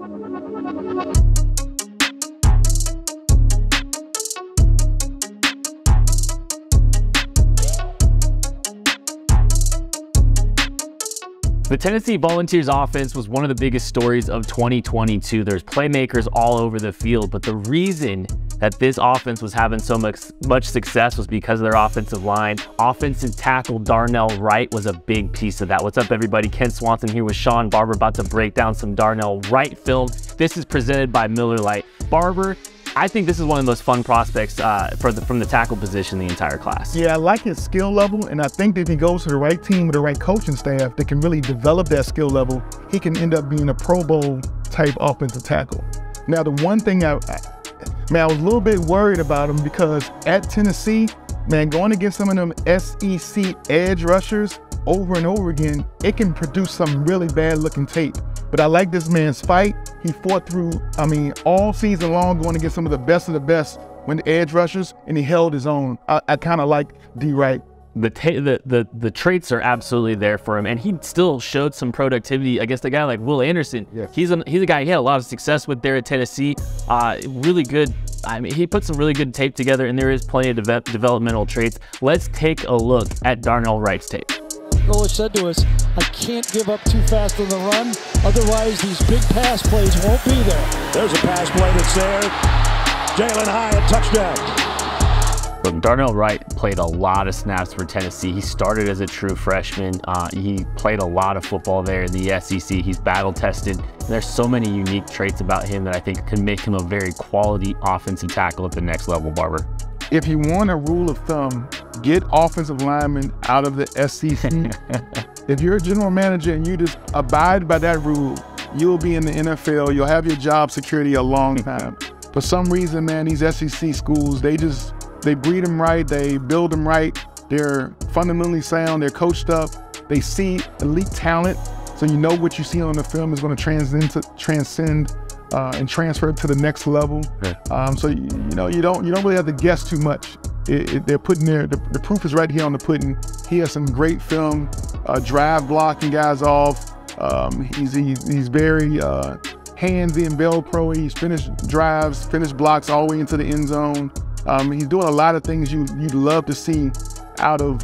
The Tennessee Volunteers offense was one of the biggest stories of 2022. There's playmakers all over the field, but the reason that this offense was having so much success was because of their offensive line. Offensive tackle Darnell Wright was a big piece of that. What's up, everybody? Ken Swanson here with Sean Barber, about to break down some Darnell Wright film. This is presented by Miller Lite. Barber, I think this is one of the most fun prospects from the tackle position in the entire class. Yeah, I like his skill level, and I think that if he goes to the right team with the right coaching staff that can really develop that skill level, he can end up being a Pro Bowl type offensive tackle. Now, the one thing I was a little bit worried about him because at Tennessee, man, going against some of them SEC edge rushers over and over again, it can produce some really bad looking tape. But I like this man's fight. He fought through, all season long, going against some of the best when the edge rushers, and he held his own. I kind of like D. Wright. The traits are absolutely there for him, and he still showed some productivity against a guy like Will Anderson. Yes. He's a guy he had a lot of success with there at Tennessee. Really good. He put some really good tape together, and there is plenty of developmental traits. Let's take a look at Darnell Wright's tape. Coach said to us, I can't give up too fast on the run, otherwise these big pass plays won't be there. There's a pass play that's there. Jalen High, a touchdown. Look, Darnell Wright played a lot of snaps for Tennessee. He started as a true freshman. He played a lot of football there in the SEC. He's battle tested. There's so many unique traits about him that I think could make him a very quality offensive tackle at the next level, Barber. If you want a rule of thumb, get offensive linemen out of the SEC. If you're a general manager and you just abide by that rule, you'll be in the NFL. You'll have your job security a long time. For some reason, man, these SEC schools, they breed them right, they build them right, they're fundamentally sound, they're coached up, they see elite talent, so you know what you see on the film is going to transcend and transfer to the next level. Yeah. So you don't really have to guess too much. They're putting the proof is right here on the pudding. He has some great film, drive blocking guys off. He's very handsy and Velcro. He's finished drives, finished blocks all the way into the end zone. He's doing a lot of things you'd love to see out of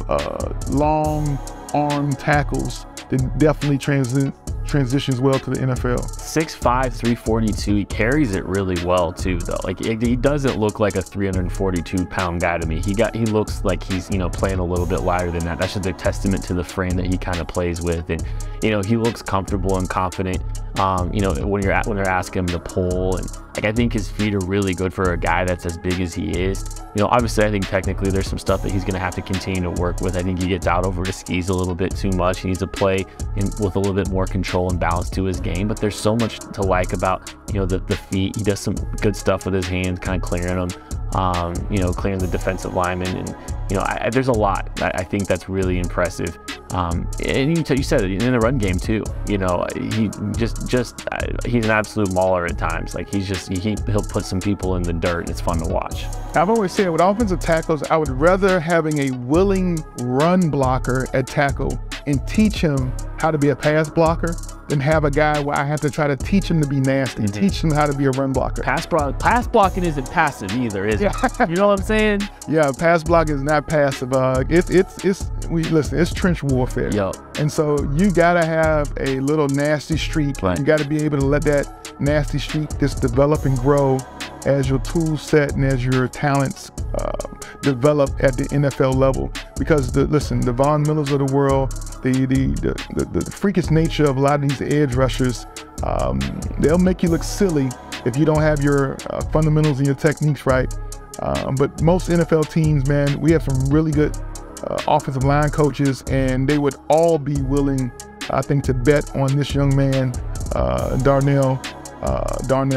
long arm tackles that definitely transitions well to the NFL. 6'5", 342. He carries it really well too, though. Like, he doesn't look like a 342-pound guy to me. He looks like he's playing a little bit lighter than that. That's just a testament to the frame that he kind of plays with, and he looks comfortable and confident. When they're asking him to pull, and I think his feet are really good for a guy that's as big as he is. Obviously, I think technically there's some stuff that he's going to have to continue to work with. I think he gets out over his skis a little bit too much. He needs to play with a little bit more control and balance to his game. But there's so much to like about the feet. He does some good stuff with his hands, kind of clearing them, clearing the defensive linemen, and there's a lot. I think that's really impressive. And you said it in the run game too. He's an absolute mauler at times. Like, he'll put some people in the dirt, and it's fun to watch. I've always said with offensive tackles, I would rather having a willing run blocker at tackle and teach him how to be a pass blocker than have a guy where I have to try to teach him to be nasty, teach him how to be a run blocker. Pass blocking isn't passive either, is it? You know what I'm saying? Yeah, pass blocking is not passive. It's trench warfare. Yo. And so you gotta have a little nasty streak. Right. You gotta be able to let that nasty streak just develop and grow as your tool set and as your talents develop at the NFL level. Because the Von Millers of the world, the freakish nature of a lot of these edge rushers, they'll make you look silly if you don't have your fundamentals and your techniques right. But most NFL teams, man, we have some really good offensive line coaches, and they would all be willing, I think, to bet on this young man, Darnell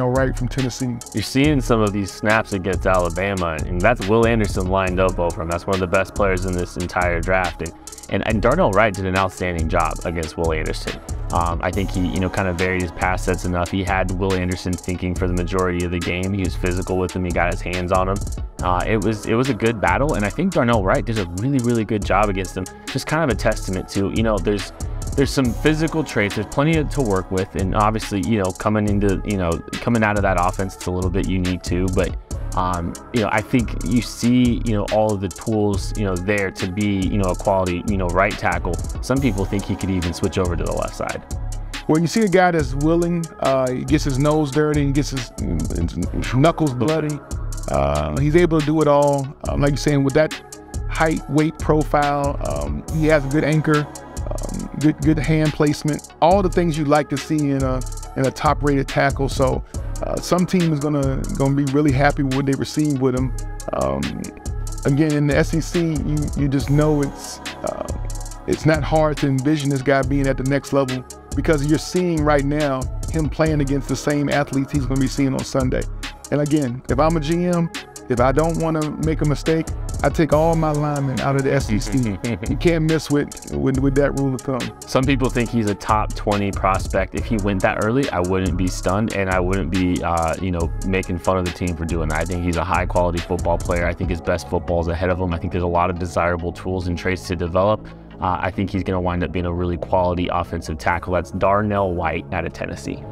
Wright from Tennessee. You're seeing some of these snaps against Alabama, and that's Will Anderson lined up over him. That's one of the best players in this entire draft. And Darnell Wright did an outstanding job against Will Anderson. I think he, kind of varied his pass sets enough. He had Will Anderson thinking for the majority of the game. He was physical with him. He got his hands on him. It was a good battle, and I think Darnell Wright did a really, really good job against him. Just kind of a testament to, there's some physical traits. There's plenty to work with, and obviously, coming out of that offense, it's a little bit unique too. But I think you see, all of the tools, there to be, a quality, right tackle. Some people think he could even switch over to the left side. Well, you see a guy that's willing, he gets his nose dirty, he gets his knuckles bloody. He's able to do it all. Like you're saying, with that height, weight profile, he has a good anchor, good hand placement, all the things you'd like to see in a top-rated tackle. So some team is gonna be really happy with what they receive with him. Again, in the SEC, you just know it's not hard to envision this guy being at the next level, because you're seeing right now him playing against the same athletes he's going to be seeing on Sunday. And again, if I'm a GM, if I don't want to make a mistake, I take all my linemen out of the SEC. You can't mess with that rule of thumb. Some people think he's a top 20 prospect. If he went that early, I wouldn't be stunned, and I wouldn't be, making fun of the team for doing that. I think he's a high-quality football player. I think his best football is ahead of him. I think there's a lot of desirable tools and traits to develop. I think he's going to wind up being a really quality offensive tackle. That's Darnell Wright out of Tennessee.